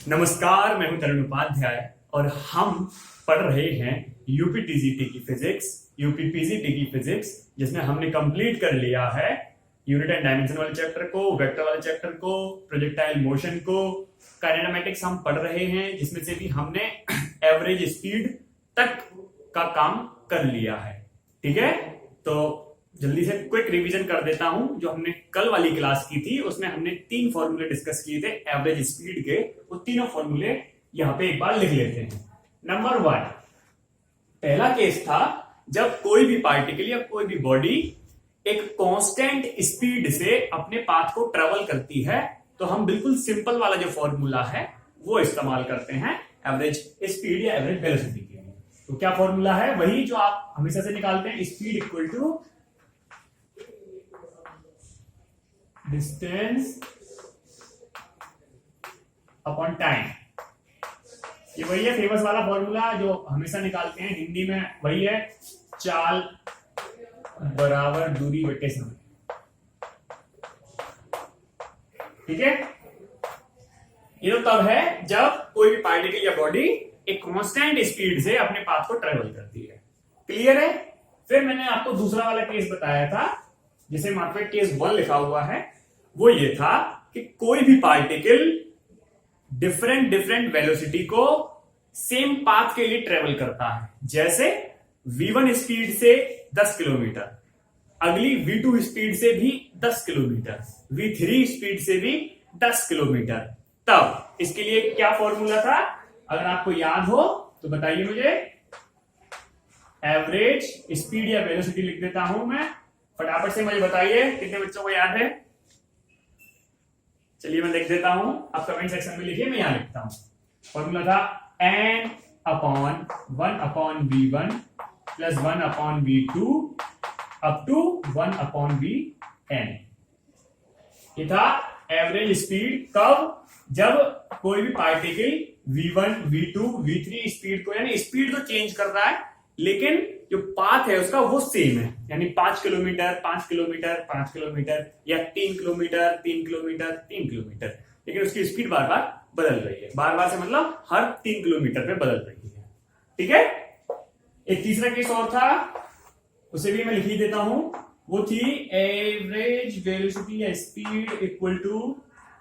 नमस्कार, मैं हूं तरुण उपाध्याय और हम पढ़ रहे हैं यूपी टीजीटी की फिजिक्स, यूपी पीजीटी की फिजिक्स, जिसमें हमने कंप्लीट कर लिया है यूनिट एंड डायमेंशन वाले चैप्टर को, वेक्टर वाले चैप्टर को, प्रोजेक्टाइल मोशन को, काइनेमेटिक्स हम पढ़ रहे हैं, जिसमें से भी हमने एवरेज स्पीड तक का काम कर लिया है। ठीक है, तो जल्दी से क्विक रिवीजन कर देता हूं। जो हमने कल वाली क्लास की थी उसमें हमने 3 फॉर्मूले डिस्कस किए थे एवरेज स्पीड के। वो तीनों फॉर्मूले यहां पे एक बार लिख लेते हैं। नंबर 1, पहला केस था जब कोई भी पार्टिकल या कोई भी बॉडी एक कांस्टेंट स्पीड से अपने पाथ को ट्रेवल करती है, तो हम बिल्कुल सिंपल वाला जो फॉर्मूला है वो इस्तेमाल करते हैं एवरेज स्पीड या एवरेज वेलोसिटी के लिए। तो क्या फॉर्मूला है? वही जो आप हमेशा से निकालते हैं, speed equal to distance upon time. ये वही है फेमस वाला फॉर्मूला जो हमेशा निकालते हैं हिंदी में, वही है, चाल बराबर दूरी बटे समय। ठीक है, ये तो तब है जब कोई भी पार्टिकल या बॉडी एक कांस्टेंट स्पीड से अपने पाथ को ट्रेवल करती है। क्लियर है? फिर मैंने आपको दूसरा वाला केस बताया था, जिसे मात्र केस 1 लिखा हुआ है। वो ये था कि कोई भी पार्टिकल डिफरेंट वेलोसिटी को सेम पाथ के लिए ट्रेवल करता है। जैसे v1 स्पीड से 10 किलोमीटर, अगली v2 स्पीड से भी 10 किलोमीटर, v3 स्पीड से भी 10 किलोमीटर। तब इसके लिए क्या फॉर्मूला था? अगर आपको याद हो तो बताइए मुझे। एवरेज स्पीड या वेलोसिटी लिख देता हूं मैं, फटाफट से मुझे बताइए कितने बच्चों को याद है। चलिए मैं लिख देता हूं, आप कमेंट सेक्शन में लिखिए, मैं यहां लिखता हूं। फॉर्मूला था n upon 1 upon v1 plus 1 upon v2 up to 1 upon vn। ये था एवरेज स्पीड। कब? जब कोई भी particle v1 v2 v3 speed को, यानी स्पीड तो चेंज कर रहा है लेकिन जो पाथ है उसका वो सेम है, यानी 5 किलोमीटर 5 किलोमीटर 5 किलोमीटर या 3 किलोमीटर 3 किलोमीटर 3 किलोमीटर, लेकिन उसकी स्पीड बार बार बदल रही है। बार बार से मतलब हर 3 किलोमीटर पे बदल रही है। ठीक है, एक तीसरा केस और था, उसे भी मैं लिख ही देता हूं। वो थी एवरेज वेलोसिटी या स्पीड इक्वल टू,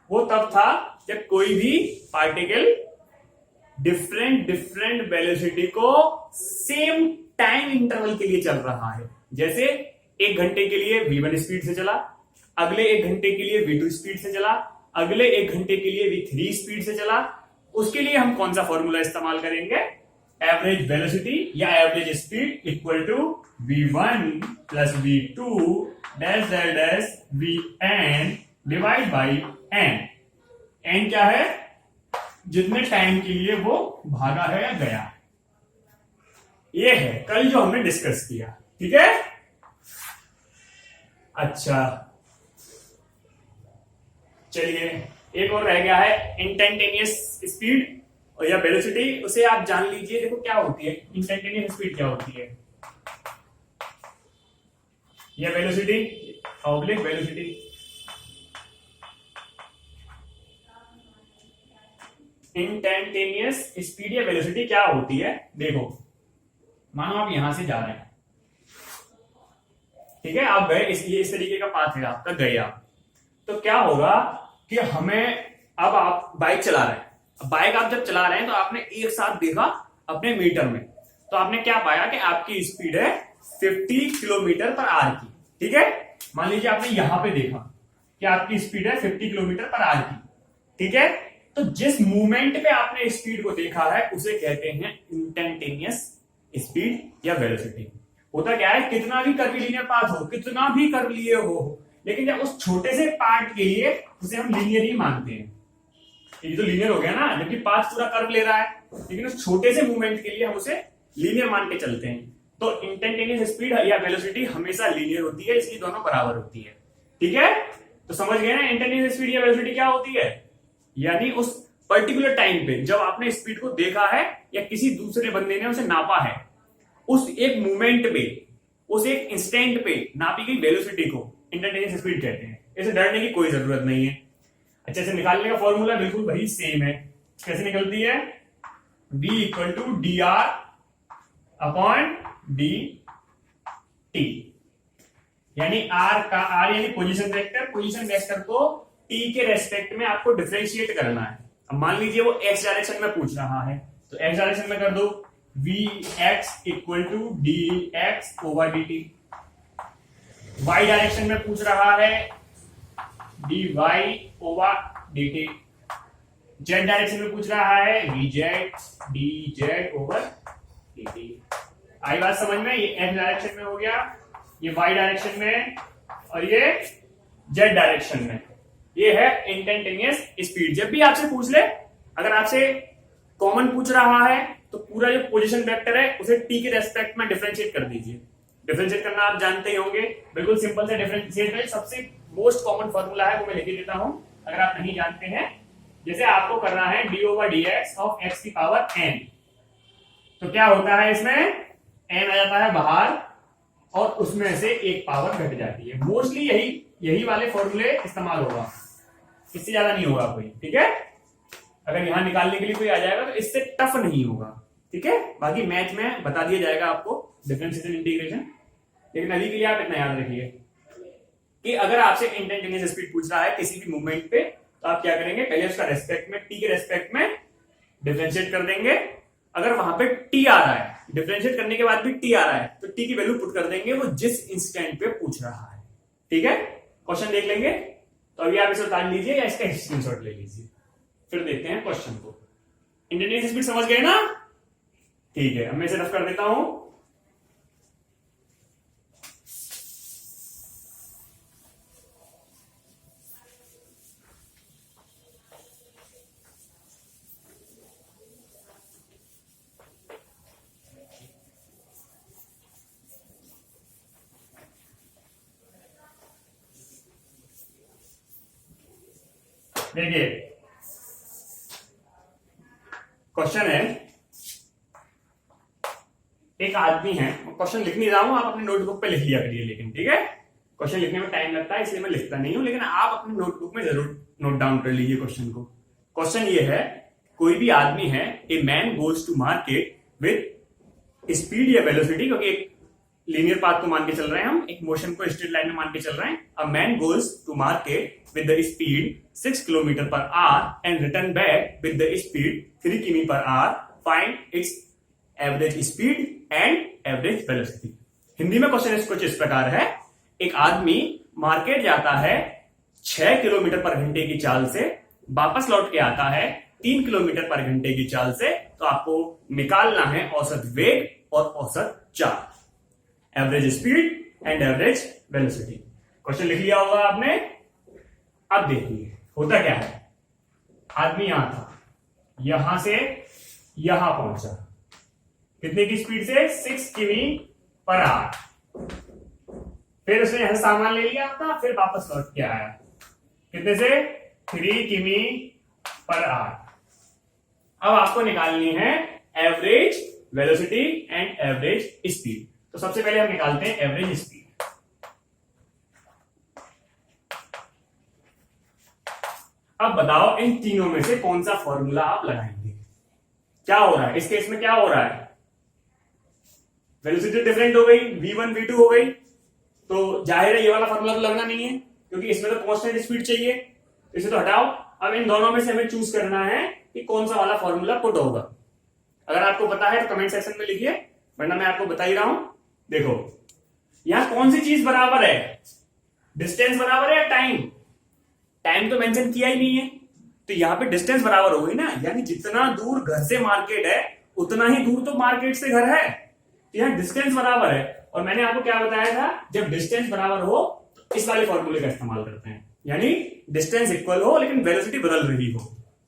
वो तब था जब कोई भी पार्टिकल डिफरेंट वेलोसिटी को सेम टाइम इंटरवल के लिए चल रहा है। जैसे 1 घंटे के लिए v1 स्पीड से चला, अगले 1 घंटे के लिए v2 स्पीड से चला, अगले 1 घंटे के लिए v3 स्पीड से चला। उसके लिए हम कौन सा फॉर्मूला इस्तेमाल करेंगे? एवरेज वेलोसिटी या average speed equal to v1 plus v2 dash dash dash vn divide by n। n क्या है? जितने टाइम के लिए वो भागा है या गया। ये है कल जो हमने डिस्कस किया। ठीक है, अच्छा चलिए, एक और रह गया है इंस्टैन्टेनियस स्पीड और या वेलोसिटी। उसे आप जान लीजिए। देखो क्या होती है इंस्टैन्टेनियस स्पीड, क्या होती है या velocity oblique velocity. Instantaneous speed या वेलोसिटी क्या होती है? देखो, मानो आप यहां से जा रहे हैं, ठीक है, आप गए, इस तरीके का पाथ है आपका, गए आप, तो क्या होगा कि हमें, अब आप बाइक चला रहे हैं, बाइक आप जब चला रहे हैं तो आपने एक साथ देखा अपने मीटर में, तो आपने क्या पाया कि आपकी स्पीड है 50 किलोमीटर पर आवर की। ठीक है, मान लीजिए आपने यहां पे देखा कि आपकी स्पीड है 50 किलोमीटर पर आवर की। ठीक है, तो जिस मूवमेंट पे आपने स्पीड को देखा है उसे कहते हैं इंस्टैन्टेनियस स्पीड या वेलोसिटी। होता क्या है, कितना भी कर्वीलिनियर पाथ हो, कितना भी कर लिए हो, लेकिन जब उस छोटे से पार्ट के लिए उसे हम लीनियर ही मानते हैं। ये तो लीनियर हो गया ना, जबकि पाथ पूरा कर्व ले रहा है, लेकिन उस छोटे से मूवमेंट के लिए हम उसे लीनियर मान के चलते हैं। तो इंस्टैन्टेनियस स्पीड या वेलोसिटी हमेशा लीनियर होती है, इसलिए दोनों बराबर होती है। ठीक है, तो समझ गए ना इंस्टैन्टेनियस स्पीड या वेलोसिटी क्या होती है? यानी उस पर्टिकुलर टाइम पे जब आपने स्पीड को देखा है या किसी दूसरे बंदे ने उसे नापा है, उस एक मूवमेंट पे, उस एक इंस्टेंट पे नापी गई वेलोसिटी को इंस्टैन्टेनियस स्पीड कहते हैं। इसे डरने की कोई जरूरत नहीं है। अच्छे से निकालने का फॉर्मूला बिल्कुल वही सेम है। कैसे निकलती है, v equal to D R upon D T, यानी r यानी पोजीशन वेक्टर को t के रेस्पेक्ट में आपको डिफरेंशिएट करना है। अब मान लीजिए वो x डायरेक्शन में पूछ रहा है, तो x डायरेक्शन में कर दो vx equal to D X over D T. y direction में पूछ रहा है dy over D T. z direction में पूछ रहा है vz dz over D T. आई बात समझ में, ये x डायरेक्शन में हो गया, ये y डायरेक्शन में, और ये z डायरेक्शन में। ये है इंस्टेंटेनियस स्पीड। जब भी आपसे पूछ ले, अगर आपसे कॉमन पूछ रहा है तो पूरा जो पोजीशन वेक्टर है उसे t के रेस्पेक्ट में डिफरेंशिएट कर दीजिए। डिफरेंशिएट करना आप जानते ही होंगे, बिल्कुल सिंपल से डिफरेंशिएट में सबसे मोस्ट कॉमन फॉर्मूला है, वो मैं लिख देता हूं अगर आप नहीं जानते हैं। जैसे आपको करना है D over D x of x की पावर n, तो क्या होता है इसमें n आ जाता है बाहर और उसमें से एक पावर घट जाती है। मोस्टली यही वाले फॉर्मूले इस्तेमाल होगा, इससे ज्यादा नहीं होगा कोई, ठीक है। अगर यहां निकालने के लिए कोई आ जाएगा तो इससे टफ नहीं होगा, ठीक है। बाकी मैथ में बता दिया जाएगा आपको डिफरेंशिएशन इंटीग्रेशन, लेकिन अभी के लिए आप इतना याद रखिए कि अगर आपसे इंस्टेंटेनियस स्पीड पूछ रहा है किसी भी मूवमेंट पे, तो आप क्या करेंगे, पहले उसका रेस्पेक्ट में टी के रेस्पेक्ट में डिफरेंशिएट कर देंगे। अगर वहां पे टी आ रहा है, डिफरेंशिएट करने के बाद भी टी आ रहा है, तो टी की वैल्यू पुट कर देंगे वो जिस इंस्टेंट पे पूछ रहा है, ठीक है। क्वेश्चन देख लेंगे, तो अभी आप इसे उतार लीजिए या इसका स्क्रीनशॉट ले लीजिए, फिर देखते हैं क्वेश्चन को। इंस्टेंटेनियस स्पीड समझ गए ना, ठीक है। अब मैं इसे रफ कर देता हूं। देखिए क्वेश्चन है, एक आदमी है, क्वेश्चन लिख नहीं रहा हूं, आप अपनी नोटबुक पे लिख लिया करिए, लेकिन ठीक है, क्वेश्चन लिखने में टाइम लगता है इसलिए मैं लिखता नहीं हूं, लेकिन आप अपनी नोटबुक में जरूर नोट डाउन कर लीजिए क्वेश्चन को। क्वेश्चन ये है, कोई भी आदमी है, a man goes to market with speed या वेलोसिटी, क्योंकि एक लीनियर पाथ को मान के चल रहे हैं हम, एक मोशन को स्ट्रेट लाइन में मान के चल रहे हैं। A man goes to market with the speed 6 kilometre per hour and return back with the speed 3 किमी per hour, find its average speed and average velocity. Hindi में क्वेश्चन कुछ इस प्रकार है, एक आदमी मार्केट जाता है 6 किलोमीटर पर घंटे की चाल से, वापस लौट के आता है 3 किलोमीटर पर घंटे की चाल से, तो आपको निकालना है औसत वेग और औसत चाल, average speed and average velocity. Question लिख लिया होगा आपने। अब देखिए होता क्या है, आदमी यहां था, यहां से यहां पहुंचा, कितने की स्पीड से, 6 किमी पर आवर। फिर उसने यहां सामान ले लिया अपना, फिर वापस लौट के आया, कितने से, 3 किमी पर आवर। अब आपको निकालनी है average velocity and average speed. तो सबसे पहले हम निकालते हैं एवरेज स्पीड। अब बताओ इन तीनों में से कौन सा फॉर्मूला आप लगाएंगे। क्या हो रहा है इस केस में, क्या हो रहा है, वेलोसिटी डिफरेंट हो गई, v1 v2 हो गई, तो जाहिर है ये वाला फॉर्मूला तो लगना नहीं है, क्योंकि इसमें तो कांस्टेंट स्पीड चाहिए, इसे तो हटाओ। अब इन दोनों में से हमें चूज करना है कि कौन सा वाला फॉर्मूला पुट होगा। अगर आपको पता है तो कमेंट सेक्शन में लिखिए, वरना मैं आपको बता ही रहा हूं। देखो यहां कौन सी चीज बराबर है, डिस्टेंस बराबर है या टाइम, टाइम तो मेंशन किया ही नहीं है, तो यहां पे डिस्टेंस बराबर हो गई ना, यानी जितना दूर घर से मार्केट है उतना ही दूर तो मार्केट से घर है, तो यहां डिस्टेंस बराबर है। और मैंने आपको क्या बताया था, जब डिस्टेंस बराबर हो तो इस वाले फॉर्मूले का इस्तेमाल करते हैं, यानी डिस्टेंस इक्वल हो लेकिन वेलोसिटी बदल रही हो,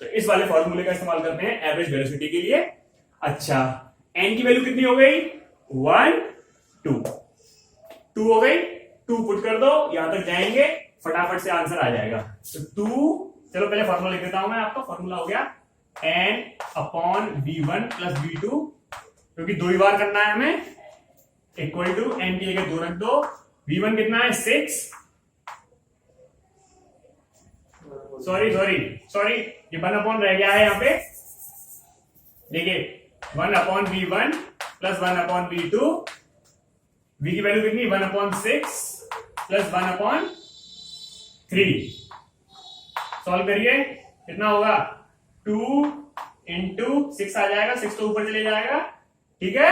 तो इस वाले फॉर्मूले का इस्तेमाल करते हैं एवरेज वेलोसिटी के लिए। अच्छा, एन की वैल्यू कितनी हो गई, 1 2 हो गई, 2 पुट कर दो, यहां तक जाएंगे फटाफट से आंसर आ जाएगा। तो 2, चलो पहले फॉर्मूला लिख देता हूं मैं आपको, फॉर्मूला हो गया n upon v1 plus v2, क्योंकि 2 ही बार करना है हमें, इक्वल टू n की जगह 2 रख दो, v1 कितना है 6, सॉरी ये 1 अपॉन रह गया है यहाँ पे, देखिए 1 upon V1 plus 1 upon V2, V की वैल्यू कितनी 1 अपॉन 6 प्लस 1 अपॉन 3। सॉल्व करिए, कितना होगा 2 इंटू 6 आ जाएगा, 6 तो ऊपर चले जाएगा, ठीक है,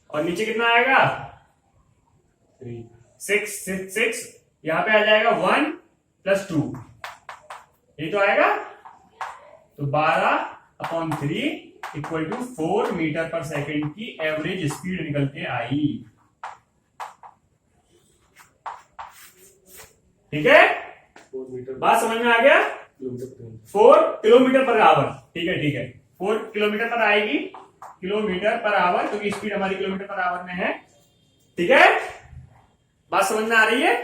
और नीचे कितना आएगा 6 यहां पे आ जाएगा 1 प्लस 2, ये तो आएगा, तो 12 अपॉन 3 इक्वल टू 4 मीटर पर सेकेंड की एवरेज स्पीड निकल के आई। ठीक है, बात समझ में आ गया, 4 किलोमीटर पर आवर, ठीक है ठीक है, 4 किलोमीटर पर आएगी, किलोमीटर पर आवर, क्योंकि स्पीड हमारी किलोमीटर पर आवर में है। ठीक है, बात समझ में आ रही है,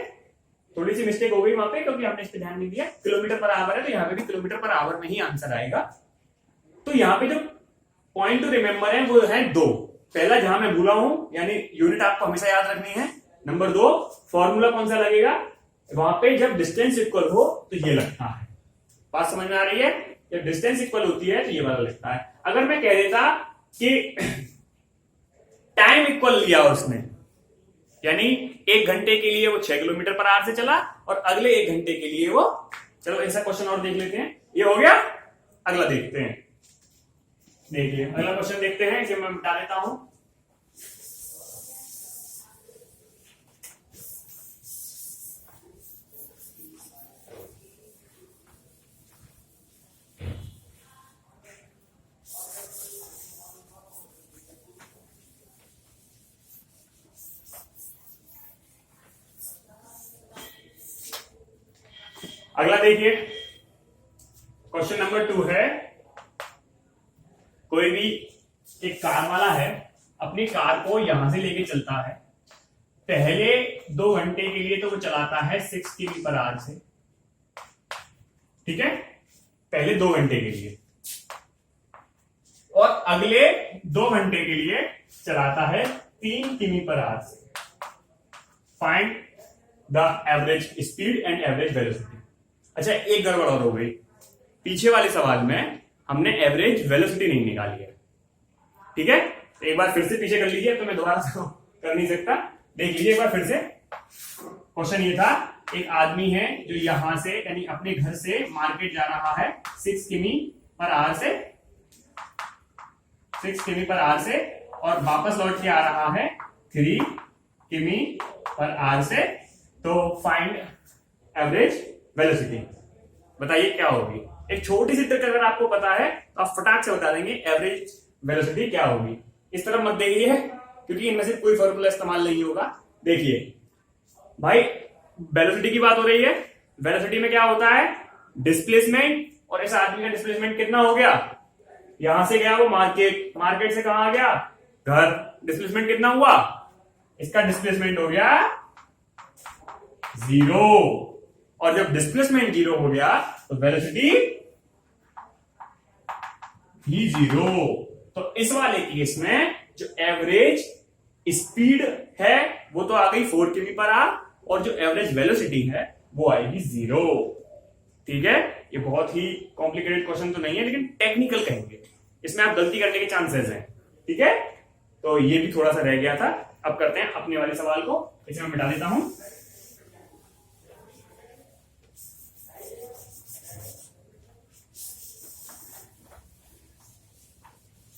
थोड़ी सी मिस्टेक हो गई वहां पे क्योंकि हमने इस पे ध्यान नहीं दिया, किलोमीटर पर आवर है तो यहाँ पे भी किलोमीटर पर आवर में ही आंसर आएगा। तो यहाँ पे जो पॉइंट टू रिमेंबर है वो है 2, पहला जहां मैं भूला हूं, यानी यूनिट आपको हमेशा याद रखनी है, नंबर 2 फॉर्मूला कौन सा लगेगा, वहां पे जब डिस्टेंस इक्वल हो तो ये लगता है। बात समझ में आ रही है, जब डिस्टेंस इक्वल होती है तो ये वाला लगता है। अगर मैं कह देता कि टाइम इक्वल लिया उसने, यानी 1 घंटे के लिए वो 6 किलोमीटर पर आवर से चला और अगले 1 घंटे के लिए वो, चलो ऐसा क्वेश्चन और देख लेते हैं, ये हो गया, अगला देखते हैं, देखिए अगला क्वेश्चन देखते हैं, इसे मैं बता देता हूं। अगला देखिए, क्वेश्चन नंबर 2 है, कोई भी एक कार वाला है, अपनी कार को यहां से लेके चलता है, पहले 2 घंटे के लिए तो वो चलाता है 6 किमी पर आवर से, ठीक है, पहले 2 घंटे के लिए, और अगले 2 घंटे के लिए चलाता है 3 किमी पर आवर से। Find the average speed and average velocity. अच्छा, एक गड़बड़ और हो गई, पीछे वाले सवाल में हमने एवरेज वेलोसिटी नहीं निकाली है, ठीक है, एक बार फिर से पीछे कर लीजिए, तो मैं दोबारा से कर नहीं सकता, देख लीजिए एक बार फिर से। क्वेश्चन ये था, एक आदमी है जो यहां से यानी अपने घर से मार्केट जा रहा है 6 किमी पर आवर से, 6 किमी पर आवर से, और वापस लौट के आ रहा है 3 किमी पर आवर से, तो फाइंड एवरेज वेलोसिटी, बताइए क्या होगी। एक छोटी सी ट्रिक अगर आपको पता है तो आप फटाक से बता देंगे एवरेज वेलोसिटी क्या होगी। इस तरफ मत देखिए क्योंकि इनमें से कोई फॉर्मूला इस्तेमाल नहीं होगा। देखिए भाई, वेलोसिटी की बात हो रही है, वेलोसिटी में क्या होता है डिस्प्लेसमेंट, और इस आदमी का डिस्प्लेसमेंट कितना हो गया, यहां से गया वो मार्केट, मार्केट से कहां आ गया घर, डिस्प्लेसमेंट कितना हुआ, इसका डिस्प्लेसमेंट हो गया 0, और जब डिस्प्लेसमेंट 0 हो गया तो वेलोसिटी भी 0। तो इस वाले केस में जो एवरेज स्पीड है वो तो आ गई 4 किमी पर आवर, और जो एवरेज वेलोसिटी है वो आएगी 0। ठीक है, ये बहुत ही कॉम्प्लिकेटेड क्वेश्चन तो नहीं है, लेकिन टेक्निकल कहेंगे, इसमें आप गलती करने के चांसेस हैं। ठीक है, तो ये भी थोड़ा सा रह गया था। अब करते हैं अपने वाले सवाल को, इसे मैं मिटा देता हूं।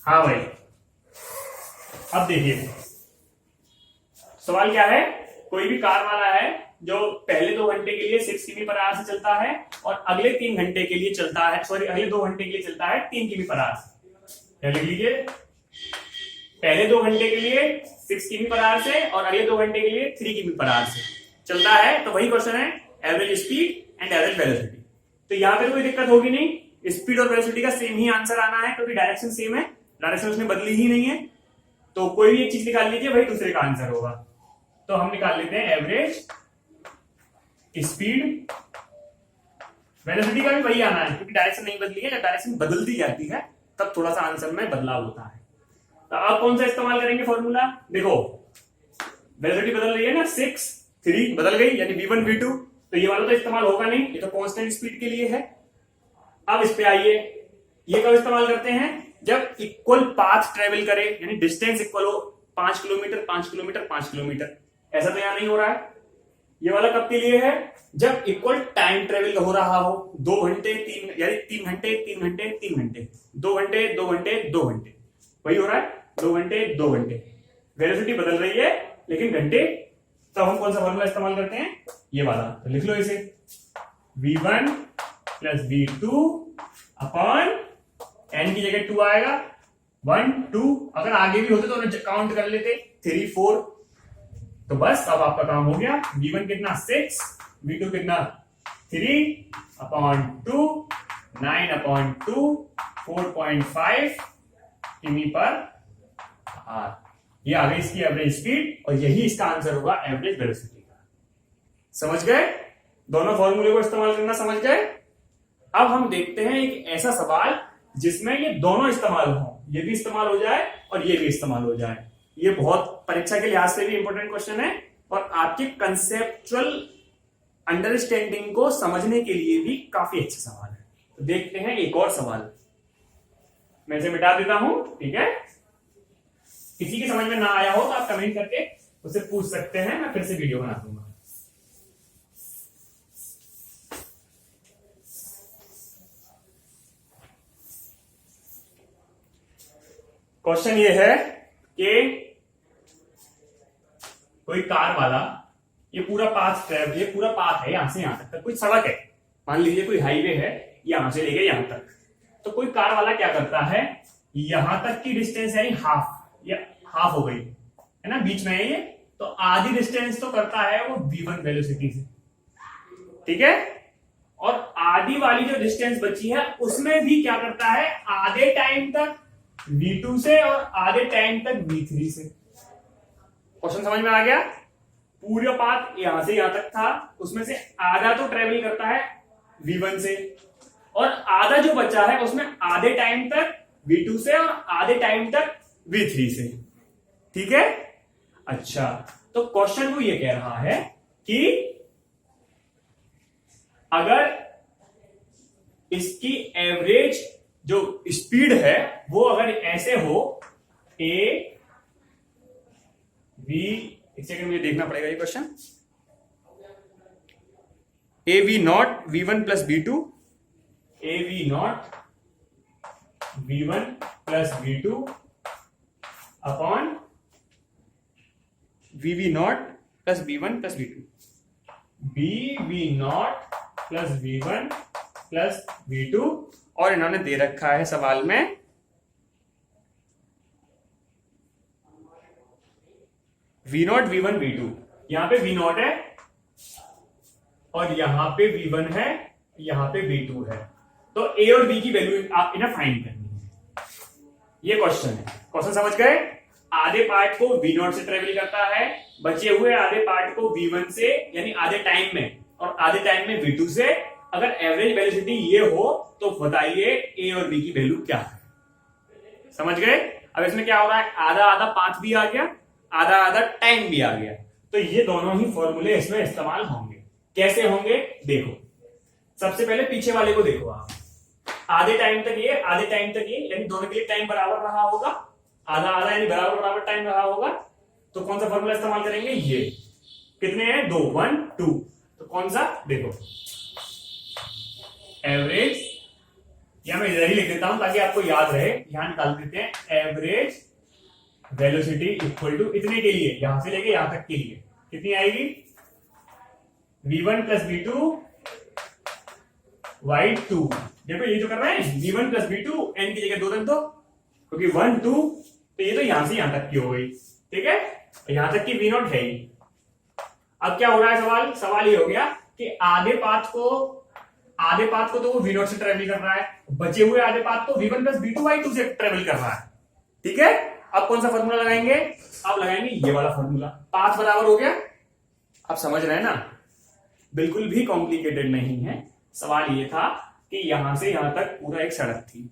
हाँ भाई, अब देखिए सवाल क्या है, कोई भी कार वाला है जो पहले 2 घंटे के लिए 6 किमी पर आवर से चलता है और अगले 3 घंटे के लिए चलता है, सॉरी अगले 2 घंटे के लिए चलता है 3 किमी पर आवर से। लिख लीजिए, पहले 2 घंटे के लिए 6 किमी पर आवर से और अगले 2 घंटे के लिए 3 किमी पर आवर से चलता है। तो वही क्वेश्चन है, average speed and average velocity. तो यहां पर कोई दिक्कत होगी नहीं, स्पीड और वेलोसिटी का सेम ही आंसर आना है क्योंकि डायरेक्शन सेम है, डायरेक्शन उसने बदली ही नहीं है। तो कोई भी एक चीज निकाल लीजिए, वही दूसरे का आंसर होगा। तो हम निकाल लेते हैं एवरेज स्पीड, वेलोसिटी का भी वही आना है क्योंकि डायरेक्शन नहीं बदली है, जब डायरेक्शन बदल दी जाती है तब थोड़ा सा आंसर में बदलाव होता है। तो अब कौन सा इस्तेमाल करेंगे फॉर्मूला, देखो वेलोसिटी बदल रही है ना, 6 3 बदल गई यानी v1 v2, तो ये वाला तो इस्तेमाल होगा नहीं, ये तो कांस्टेंट स्पीड के लिए है। अब इस पे आइए, ये कब इस्तेमाल करते हैं, जब इक्वल पाथ ट्रेवल करे, यानी डिस्टेंस इक्वल हो 5 किलोमीटर 5 किलोमीटर 5 किलोमीटर। ऐसा तो यहां नहीं हो रहा है। ये वाला कब के लिए है, जब इक्वल टाइम ट्रेवल हो रहा हो, 2 घंटे 3, यानी 3 घंटे 3 घंटे 3 घंटे, 2 घंटे 2 घंटे 2 घंटे, वही हो रहा है 2 घंटे 2 घंटे। वेलोसिटी बदल रही है लेकिन घंटे, तब हम कौन सा फॉर्मूला इस्तेमाल करते हैं, ये वाला। तो लिख लो इसे, v1 plus v2 upon n की जगह 2 आएगा, 1 2, अगर आगे भी होते तो उन्हें काउंट कर लेते 3 4। तो बस अब आपका काम हो गया। v1 कितना 6, v2 कितना 3 अपॉन 2, 9 अपॉन 2, 4.5 किमी पर आवर। ये आ गई इसकी एवरेज स्पीड, और यही इसका आंसर होगा एवरेज वेलोसिटी का। समझ गए, दोनों फॉर्मूले को इस्तेमाल करना समझ गए। अब हम देखते हैं एक ऐसा सवाल जिसमें ये दोनों इस्तेमाल हो, ये भी इस्तेमाल हो जाए और ये भी इस्तेमाल हो जाए। ये बहुत परीक्षा के लिहाज से भी इंपॉर्टेंट क्वेश्चन है, और आपके कंसेप्चुअल अंडरस्टैंडिंग को समझने के लिए भी काफी अच्छा सवाल है। तो देखते हैं एक और सवाल, मैं इसे मिटा देता हूं, ठीक है। किसी की समझ में ना आया हो तो आप कमेंट करके उसे पूछ सकते हैं, मैं फिर से वीडियो बना दूंगा। क्वेश्चन ये है कि कोई कार वाला, ये पूरा पाथ ये पूरा पाथ है, यहां से यहां तक कोई सड़क है, मान लीजिए कोई हाईवे है, यहां से लेके यहां तक। तो कोई कार वाला क्या करता है, यहां तक की डिस्टेंस यानी हाफ, या हाफ हो गई है ना, बीच में है ये, तो आधी डिस्टेंस तो करता है वो v1 वेलोसिटी से, ठीक है। और आधी वाली जो डिस्टेंस बची है उसमें भी क्या करता है, आधे टाइम तक v2 से और आधे टाइम तक v3 से। क्वेश्चन समझ में आ गया। पूरा पाथ यहां से यहां तक था, उसमें से आधा तो ट्रेवल करता है v1 से, और आधा जो बचा है उसमें आधे टाइम तक v2 से और आधे टाइम तक v3 से, ठीक है। अच्छा, तो क्वेश्चन को ये कह रहा है कि अगर इसकी एवरेज जो स्पीड है वो अगर ऐसे हो, ए वी, एक सेकंड मुझे देखना पड़ेगा ये question, A V naught v1 plus v2, A V naught v1 plus v2 upon V naught plus v1 plus v2, V naught plus v1 plus v2, और इन्होंने दे रखा है सवाल में v0 v1 v2, यहां पे v0 है और यहां पे v1 है, यहां पे v2 है। तो a और b की वैल्यू आप इन्हें फाइंड करनी है, ये क्वेश्चन है। क्वेश्चन समझ गए। आधे पार्ट को v0 से ट्रेवल करता है, बचे हुए आधे पार्ट को v1 से, यानी आधे टाइम में, और आधे टाइम में v2 से। अगर एवरेज वेलोसिटी ये हो तो बताइए a और b की वैल्यू क्या है। समझ गए। अब इसमें क्या हो रहा है, आधा आधा पाथ भी आ गया, आधा आधा टाइम भी आ गया, तो ये दोनों ही फॉर्मूले इसमें इस्तेमाल होंगे। कैसे होंगे देखो, सबसे पहले पीछे वाले को देखो आप, आधे टाइम तक ये, आधे टाइम तक ये, यानी दोनों के लिए टाइम बराबर रहा होगा, आधा आधा यानी बराबर बराबर टाइम रहा होगा। तो कौन सा फॉर्मूला इस्तेमाल करेंगे, ये कितने हैं, 2 1 2, तो कौन सा, देखो एवरेज, या मैं इधर ही लिख देता हूं ताकि आपको याद रहे, यहां निकाल देते हैं एवरेज वेलोसिटी इक्वल टू इतने के लिए, यहां से लेके यहां तक के लिए कितनी आएगी, v1 प्लस v2 y2। देखो ये जो कर रहे हैं v1 प्लस v2, n की जगह 2 रख दो, क्योंकि 1 2, तो ये तो यहां से यहां तक की हो गई, ठीक है। यहां तक की v0 है ही। अब क्या हो रहा है, सवाल ये हो गया कि आधे पाथ को तो वो v0 से ट्रेवल कर रहा है, बचे हुए आधे पाथ को v1 प्लस v2 y2 से ट्रेवल कर रहा है, ठीक है। अब कौन सा फॉर्मूला लगाएंगे, अब लगाएंगे ये वाला फॉर्मूला, पाथ बराबर हो गया। अब समझ रहे हैं ना, बिल्कुल भी कॉम्प्लिकेटेड नहीं है। सवाल ये था कि यहां से यहां तक पूरा एक सड़क थी,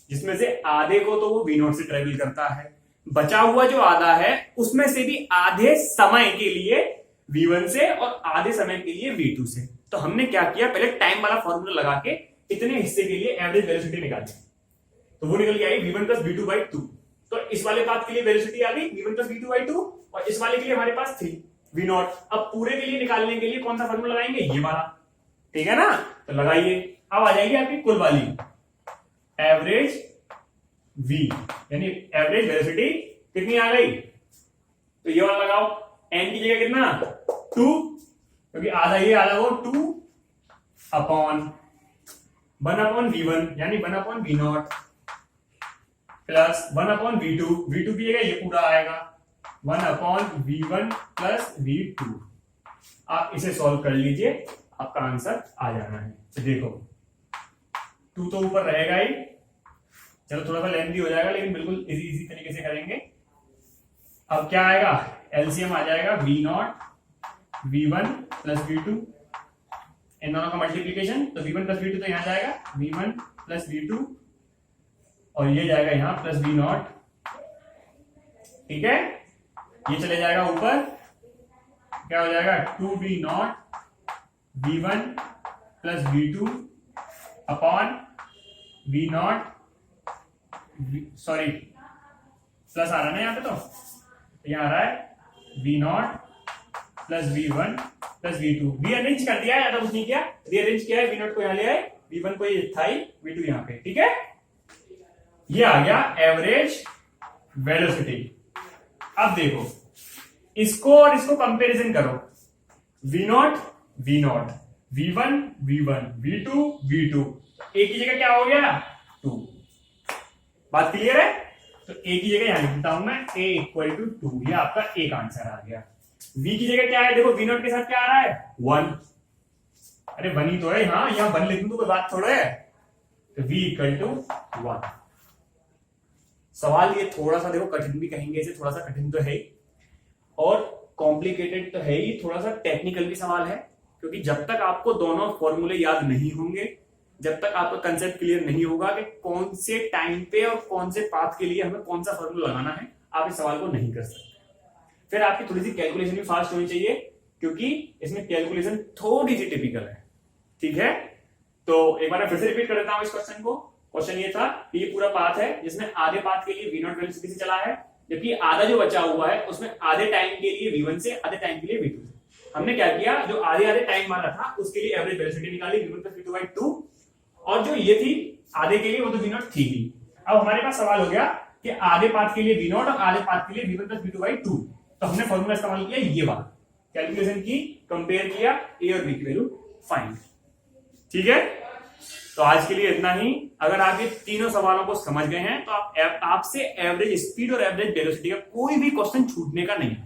जिसमें से आधे को तो वो v0 से ट्रेवल करता है, बचा हुआ जो आधा है उसमें से भी आधे समय के लिए v1 से और आधे समय के लिए v2 से। तो हमने क्या किया, पहले टाइम वाला फॉर्मूला लगा के इतने हिस्से के लिए एवरेज वेलोसिटी निकाली, तो वो निकल के आई v1 प्लस v2 बाई 2। तो इस वाले पाथ के लिए वेलोसिटी आ गई v1 प्लस v2 बाई 2, और इस वाले के लिए हमारे पास थी v0। अब पूरे के लिए निकालने के लिए कौन सा फॉर्मूला लगाएंगे, ये वाला, ठीक है ना, तो लगाइए। अब आ जाएगी आपकी कुल वाली एवरेज v, यानी एवरेज वेलोसिटी कितनी आ गई, तो ये वाला लगाओ, n की जगह कितना 2, क्योंकि आधा ये आधा वो 2 अपॉन 1 अपॉन v1 यानी 1 upon v0 plus 1 upon v2 की जगह ये पूरा आएगा 1 अपॉन v1 प्लस v2। आप इसे सॉल्व कर लीजिए, आपका आंसर आ जाना है। तो देखो 2 तो ऊपर रहेगा ही, चलो थोड़ा सा लेंथी हो जाएगा लेकिन बिल्कुल इजी तरीके से करेंगे। अब क्या आएगा, एलसीएम आ जाएगा v0 v1 प्लस v2, इन दोनों का मल्टीप्लीकेशन, तो v1 प्लस v2 तो यहां जाएगा v1 प्लस v2, और ये जाएगा यहां प्लस v0, ठीक है, ये चले जाएगा ऊपर, क्या हो जाएगा 2v0 v1 plus v2 upon v0, sorry plus आ रहा है ना यहाँ पे, तो यहाँ आ रहा है v0 plus v1 plus v2, rearrange कर दिया है, ज्यादा कुछ नहीं किया, रीअरेंज किया है, v0 को यहाँ ले आए, v1 को ये था ही, v2 यहाँ पे, ठीक है। ये आ गया एवरेज वेलोसिटी। अब देखो इसको और इसको कंपैरिजन करो, v0 v0 v1 v1 v2 v2, एक ही जगह क्या हो गया 2, बात क्लियर है। तो a की जगह यहां लिखता हूं मैं a इक्वल टू 2, ये आपका एक आंसर आ गया। v की जगह क्या है, देखो v0 के साथ क्या आ रहा है 1, अरे 1 ही तो है, हाँ यहां 1 लिख दूं तो कोई बात थोड़ा है, तो v इक्वल टू 1। सवाल ये थोड़ा सा देखो कठिन भी कहेंगे इसे, थोड़ा सा कठिन तो है ही और कॉम्प्लिकेटेड तो है ही, थोड़ा सा टेक्निकल भी सवाल है, क्योंकि जब तक आपको दोनों फॉर्मूले याद नहीं होंगे, जब तक आपका कंसेप्ट क्लियर नहीं होगा कि कौन से टाइम पे और कौन से पाथ के लिए हमें कौन सा फॉर्मूला लगाना है, आप इस सवाल को नहीं कर सकते। फिर आपकी थोड़ी सी कैलकुलेशन भी फास्ट होनी चाहिए, क्योंकि इसमें कैलकुलेशन थोड़ी सी टिपिकल है, ठीक है। तो एक बार फिर से रिपीट कर देता हूं इस क्वेश्चन को। क्वेश्चन ये था कि ये पूरा पाथ है जिसमें आधे पाथ के लिए v0 वेलोसिटी से चला है, जबकि आधा जो बचा हुआ है उसमें आधे टाइम के लिए v1 से, आधे टाइम के लिए v2 से। हमने क्या किया, जो आधे आधे टाइम वाला था उसके लिए एवरेज वेलोसिटी निकाली v1 प्लस v2 बाई 2, और जो ये थी आधे के लिए वो तो v0 थी ही। अब हमारे पास सवाल हो गया कि आधे पाथ के लिए v0 और आधे पाथ के लिए v1 प्लस v2 बाई 2, तो हमने फॉर्मूला इस्तेमाल किया ये वाला, कैलकुलेशन की, कंपेयर किया a और b की वैल्यू फाइंड, ठीक है। तो आज के लिए इतना ही। अगर आप ये तीनों सवालों को समझ गए हैं तो आपसे एवरेज स्पीड और एवरेज वेलोसिटी का कोई भी क्वेश्चन छूटने का नहीं है।